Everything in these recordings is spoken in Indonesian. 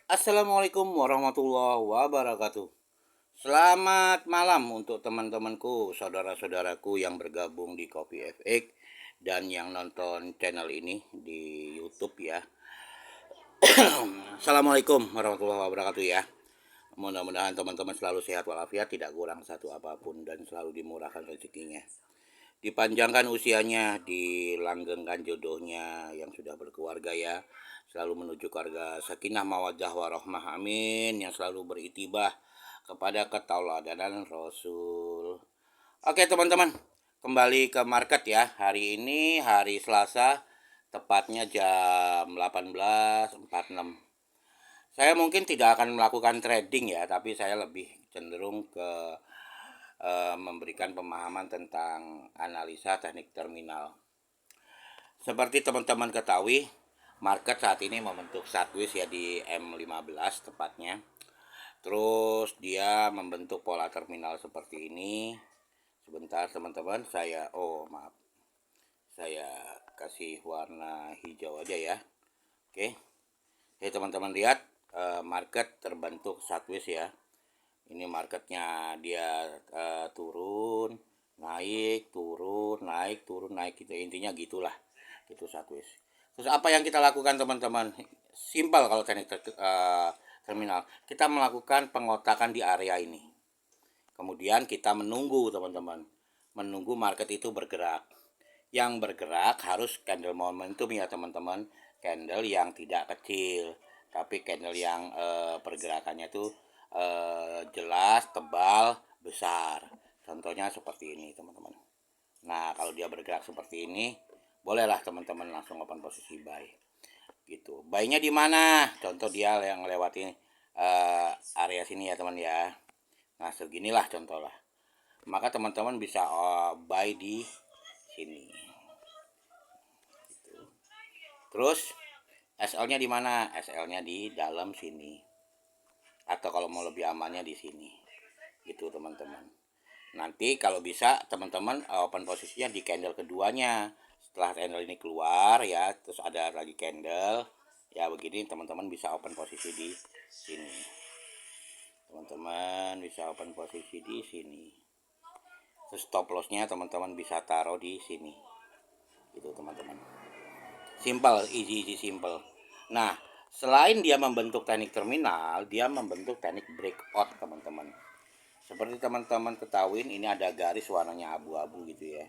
Assalamualaikum warahmatullahi wabarakatuh. Selamat malam untuk teman-temanku, saudara-saudaraku yang bergabung di Kopi FX dan yang nonton channel ini di YouTube ya. Assalamualaikum warahmatullahi wabarakatuh ya. Mudah-mudahan teman-teman selalu sehat walafiat, tidak kurang satu apapun dan selalu dimurahkan rezekinya. Dipanjangkan usianya, dilanggengkan jodohnya yang sudah berkeluarga ya. Selalu menuju keluarga sakinah mawaddah warahmah, amin, yang selalu beritibah kepada ketauladanan Rasul. Oke teman-teman, kembali ke market ya. Hari ini hari Selasa, tepatnya jam 18.46. Saya mungkin tidak akan melakukan trading ya, tapi saya lebih cenderung ke memberikan pemahaman tentang analisa teknik terminal. Seperti teman-teman ketahui, market saat ini membentuk sideways ya di M15 tepatnya. Terus dia membentuk pola terminal seperti ini. Sebentar teman-teman, saya kasih warna hijau aja ya. Oke. Jadi teman-teman lihat market terbentuk sideways ya. Ini marketnya dia turun, naik, turun, naik, turun, naik gitu. Intinya gitulah. Gitu sideways. Terus apa yang kita lakukan teman-teman? Simpel kalau teknik terminal. Kita melakukan pengotakan di area ini. Kemudian kita menunggu teman-teman. Menunggu market itu bergerak. Yang bergerak harus candle momentum ya teman-teman. Candle yang tidak kecil, tapi candle yang pergerakannya itu jelas, tebal, besar. Contohnya seperti ini teman-teman. Nah kalau dia bergerak seperti ini, bolehlah teman-teman langsung open posisi buy. Gitu. Buy-nya di mana? Contoh dia yang lewati area sini ya teman ya. Nah seginilah contoh lah. Maka teman-teman bisa buy di sini. Gitu. Terus SL-nya di mana? SL-nya di dalam sini. Atau kalau mau lebih amannya di sini. Gitu teman-teman. Nanti kalau bisa teman-teman open posisinya di candle keduanya. Setelah candle ini keluar ya, terus ada lagi candle. Ya begini teman-teman bisa open posisi di sini. Teman-teman bisa open posisi di sini. Terus stop loss-nya teman-teman bisa taruh di sini. Gitu teman-teman. Simple, easy simple. Nah, selain dia membentuk teknik terminal, dia membentuk teknik breakout teman-teman. Seperti teman-teman ketahui, ini ada garis warnanya abu-abu gitu ya.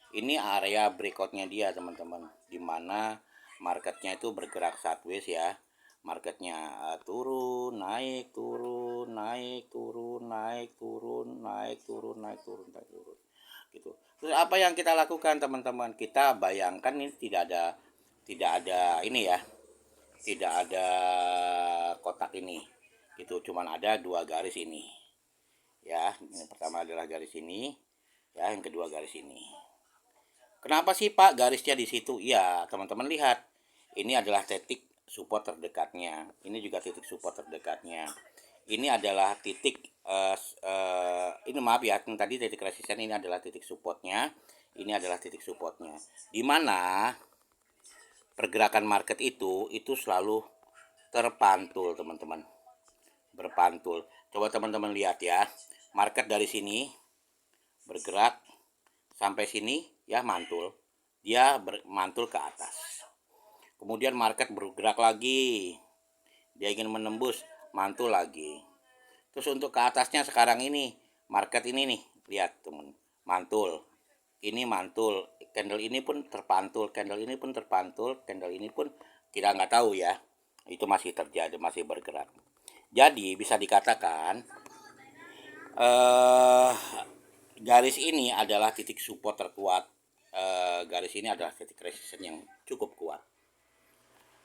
Ini area breakoutnya dia teman-teman, dimana marketnya itu bergerak sideways ya. Marketnya turun, naik, turun, naik, turun, naik, turun, naik, turun, naik, turun, naik, turun, gitu. Terus apa yang kita lakukan teman-teman? Kita bayangkan ini tidak ada ini ya, tidak ada kotak ini, gitu. Cuman ada dua garis ini, ya. Yang pertama adalah garis ini, ya. Yang kedua garis ini. Kenapa sih Pak garisnya di situ? Ya teman-teman lihat, ini adalah titik support terdekatnya. Ini juga titik support terdekatnya. Ini adalah titik ini maaf ya, tadi titik resisten ini adalah titik supportnya. Ini adalah titik supportnya. Di mana pergerakan market itu selalu terpantul teman-teman. Berpantul. Coba teman-teman lihat ya. Market dari sini bergerak sampai sini ya mantul. Dia mantul ke atas. Kemudian market bergerak lagi. Dia ingin menembus, mantul lagi. Terus untuk ke atasnya sekarang ini, market ini nih, lihat teman, mantul. Ini mantul, candle ini pun terpantul, candle ini pun terpantul, candle ini pun kita nggak tahu ya. Itu masih terjadi, masih bergerak. Jadi bisa dikatakan eh garis ini adalah titik support terkuat. Garis ini adalah titik resistance yang cukup kuat.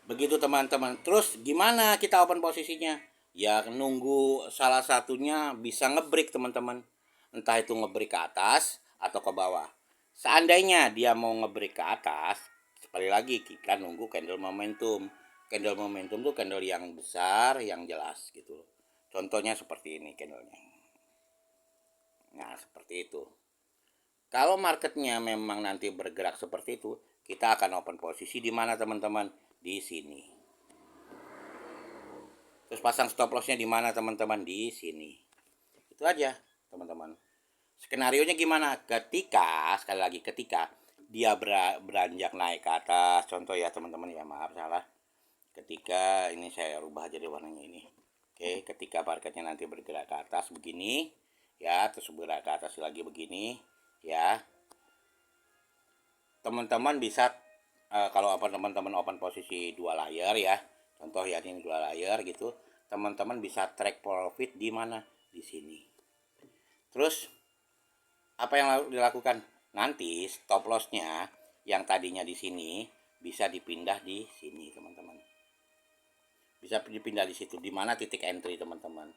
Begitu teman-teman. Terus gimana kita open posisinya? Ya nunggu salah satunya bisa ngebreak teman-teman. Entah itu ngebreak ke atas atau ke bawah. Seandainya dia mau ngebreak ke atas, sekali lagi kita nunggu candle momentum. Candle momentum tuh candle yang besar, yang jelas gitu. Contohnya seperti ini candlenya. Nah seperti itu. Kalau marketnya memang nanti bergerak seperti itu, kita akan open posisi di mana teman-teman? Di sini. Terus pasang stop lossnya di mana teman-teman? Di sini. Itu aja teman-teman. Skenarionya gimana? Ketika, sekali lagi, ketika dia beranjak naik ke atas, contoh ya teman-teman ya, maaf salah. Ketika ini saya rubah jadi warnanya ini. Oke, ketika marketnya nanti bergerak ke atas begini, ya, terus bergerak ke atas lagi begini, ya, teman-teman bisa kalau apa teman-teman open posisi 2 layer ya, contoh ya ini 2 layer gitu, teman-teman bisa track profit di mana? Di sini. Terus apa yang dilakukan? Nanti stop lossnya yang tadinya di sini bisa dipindah di sini teman-teman. Bisa dipindah di situ, di mana titik entry teman-teman.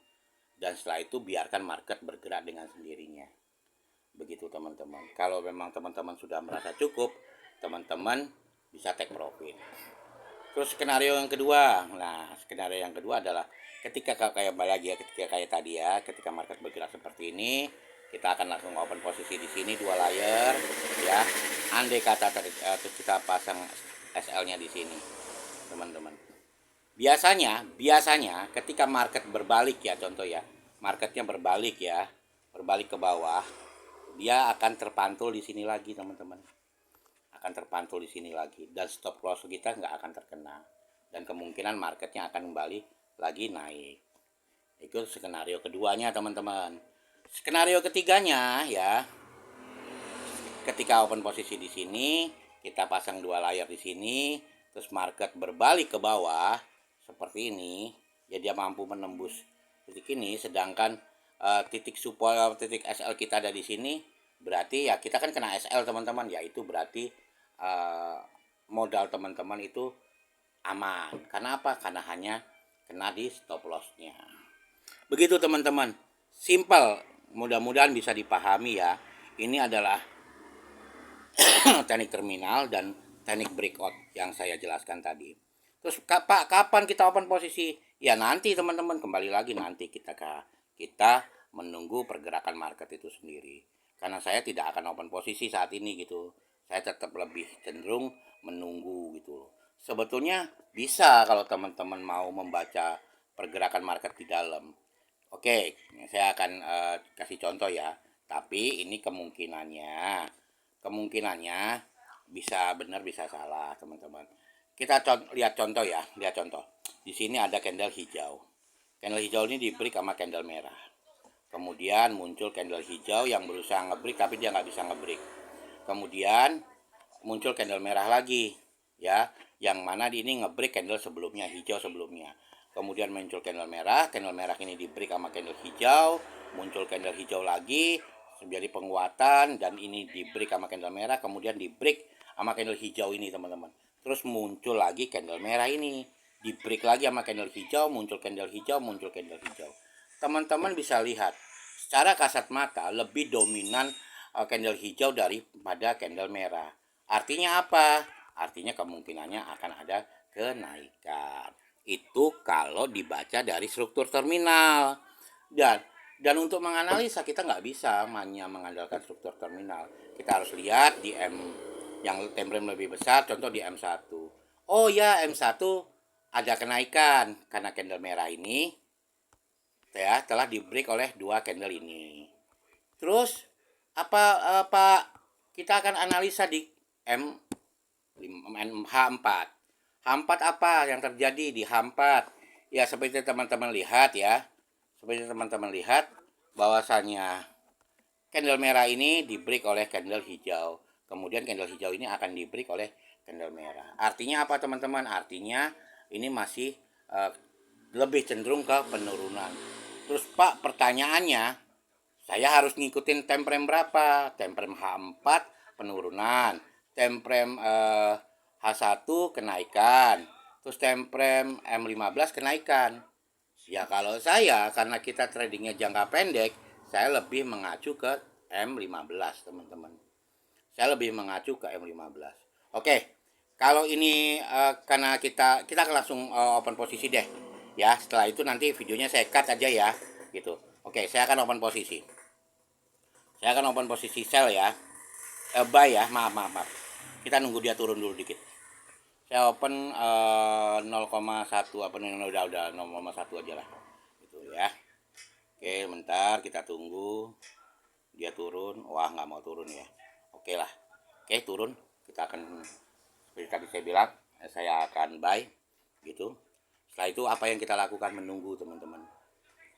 Dan setelah itu biarkan market bergerak dengan sendirinya. Begitu teman-teman. Kalau memang teman-teman sudah merasa cukup, teman-teman bisa take profit. Terus skenario yang kedua. Nah, skenario yang kedua adalah ketika kayak lagi ya, ketika kayak tadi ya, ketika market bergerak seperti ini, kita akan langsung open posisi di sini 2 layer ya. Andai kata terus kita pasang SL-nya di sini, teman-teman. Biasanya ketika market berbalik ya, contoh ya, marketnya berbalik ya, berbalik ke bawah, dia akan terpantul di sini lagi teman-teman, akan terpantul di sini lagi, dan stop loss kita nggak akan terkena, dan kemungkinan marketnya akan kembali lagi naik. Itu skenario keduanya teman-teman. Skenario ketiganya ya, ketika open posisi di sini, kita pasang 2 layer di sini, terus market berbalik ke bawah seperti ini, ya dia mampu menembus titik ini, sedangkan titik support, titik SL kita ada di sini, berarti ya kita kan kena SL teman-teman, yaitu berarti modal teman-teman itu aman. Karena apa? Karena hanya kena di stop lossnya. Begitu teman-teman, simple, mudah-mudahan bisa dipahami ya. Ini adalah teknik terminal dan teknik breakout yang saya jelaskan tadi. Terus Pak, kapan kita open posisi? Ya nanti teman-teman, kembali lagi nanti kita menunggu pergerakan market itu sendiri. Karena saya tidak akan open posisi saat ini gitu. Saya tetap lebih cenderung menunggu gitu. Sebetulnya bisa kalau teman-teman mau membaca pergerakan market di dalam. Oke, saya akan kasih contoh ya. Tapi ini kemungkinannya bisa benar bisa salah teman-teman. Kita lihat contoh ya, lihat contoh. Di sini ada candle hijau. Candle hijau ini di break sama candle merah. Kemudian muncul candle hijau yang berusaha ngebreak tapi dia nggak bisa ngebreak. Kemudian muncul candle merah lagi, ya, yang mana ini ngebreak candle sebelumnya, hijau sebelumnya. Kemudian muncul candle merah ini di break sama candle hijau, muncul candle hijau lagi, terjadi penguatan, dan ini di break sama candle merah, kemudian di break sama candle hijau ini teman-teman. Terus muncul lagi candle merah ini, di break lagi sama candle hijau, muncul candle hijau, muncul candle hijau. Teman-teman bisa lihat secara kasat mata lebih dominan candle hijau daripada candle merah. Artinya apa? Artinya kemungkinannya akan ada kenaikan. Itu kalau dibaca dari struktur terminal. Dan untuk menganalisa kita nggak bisa hanya mengandalkan struktur terminal. Kita harus lihat di M yang time frame lebih besar, contoh di M1. Oh ya, M1 ada kenaikan karena candle merah ini ya telah di break oleh 2 candle ini. Terus apa kita akan analisa di H4. H4 apa yang terjadi di H4? Ya seperti teman-teman lihat ya. Seperti teman-teman lihat bahwasannya candle merah ini di break oleh candle hijau. Kemudian candle hijau ini akan di break oleh candle merah. Artinya apa teman-teman? Artinya ini masih lebih cenderung ke penurunan. Terus Pak, pertanyaannya, saya harus ngikutin time frame berapa? Time frame H4 penurunan, time frame H1 kenaikan, terus time frame M15 kenaikan. Ya kalau saya, karena kita tradingnya jangka pendek, saya lebih mengacu ke M15 teman-teman. Saya lebih mengacu ke M15. Oke, kalau ini karena kita langsung open posisi deh. Ya, setelah itu nanti videonya saya cut aja ya, gitu. Oke, saya akan open posisi. Saya akan open posisi sell ya. Buy ya, maaf. Kita nunggu dia turun dulu dikit. Saya open 0,1 apa nih, udah 0,1 aja lah gitu ya. Oke, bentar kita tunggu dia turun. Wah, nggak mau turun ya. Oke lah. Oke, turun. Kita akan, seperti tadi saya bilang, saya akan buy gitu. Setelah itu apa yang kita lakukan? Menunggu, teman-teman.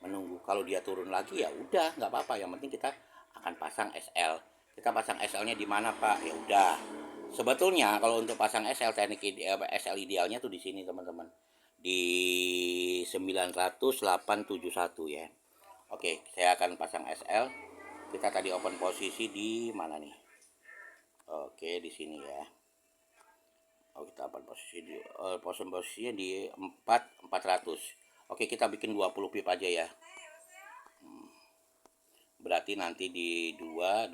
Menunggu. Kalau dia turun lagi ya udah, nggak apa-apa. Yang penting kita akan pasang SL. Kita pasang SL-nya di mana, Pak? Ya udah. Sebetulnya kalau untuk pasang SL, teknik SL idealnya tuh di sini, teman-teman. Di 90871 ya. Oke, saya akan pasang SL. Kita tadi open posisi di mana nih? Oke, di sini ya. Oh, kita open posisi di posisinya di 400. Oke, kita bikin 20 pip aja ya. Berarti nanti di 200.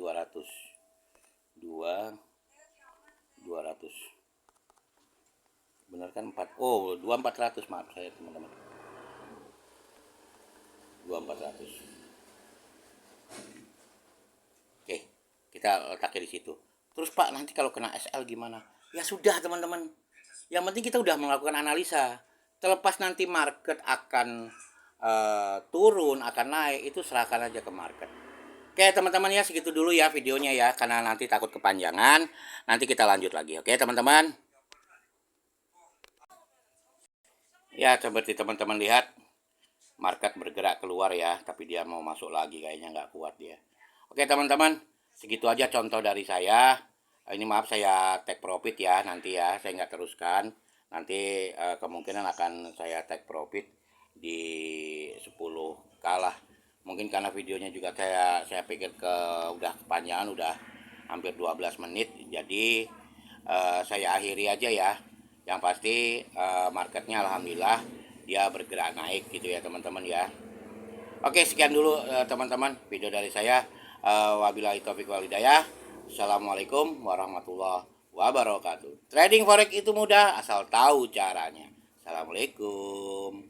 200. Benar kan 4? Oh, 2400, maaf saya, teman-teman. 2400. Oke, kita letaknya di situ. Terus Pak, nanti kalau kena SL gimana? Ya sudah, teman-teman. Yang penting kita udah melakukan analisa. Terlepas nanti market akan turun, akan naik, itu serahkan aja ke market. Oke, teman-teman ya, segitu dulu ya videonya ya, karena nanti takut kepanjangan. Nanti kita lanjut lagi. Oke, teman-teman. Ya, seperti teman-teman lihat, market bergerak keluar ya, tapi dia mau masuk lagi, kayaknya nggak kuat dia. Oke, teman-teman, segitu aja contoh dari saya. Ini maaf saya take profit ya, nanti ya saya nggak teruskan. Nanti kemungkinan akan saya take profit di 10 kalah. Mungkin karena videonya juga saya pikir udah kepanjangan, udah hampir 12 menit. Jadi saya akhiri aja ya. Yang pasti marketnya alhamdulillah dia bergerak naik gitu ya, teman-teman ya. Oke, sekian dulu teman-teman video dari saya. Wabillahi taufiq wal hidayah. Assalamualaikum warahmatullahi wabarakatuh. Trading forex itu mudah asal tahu caranya. Assalamualaikum.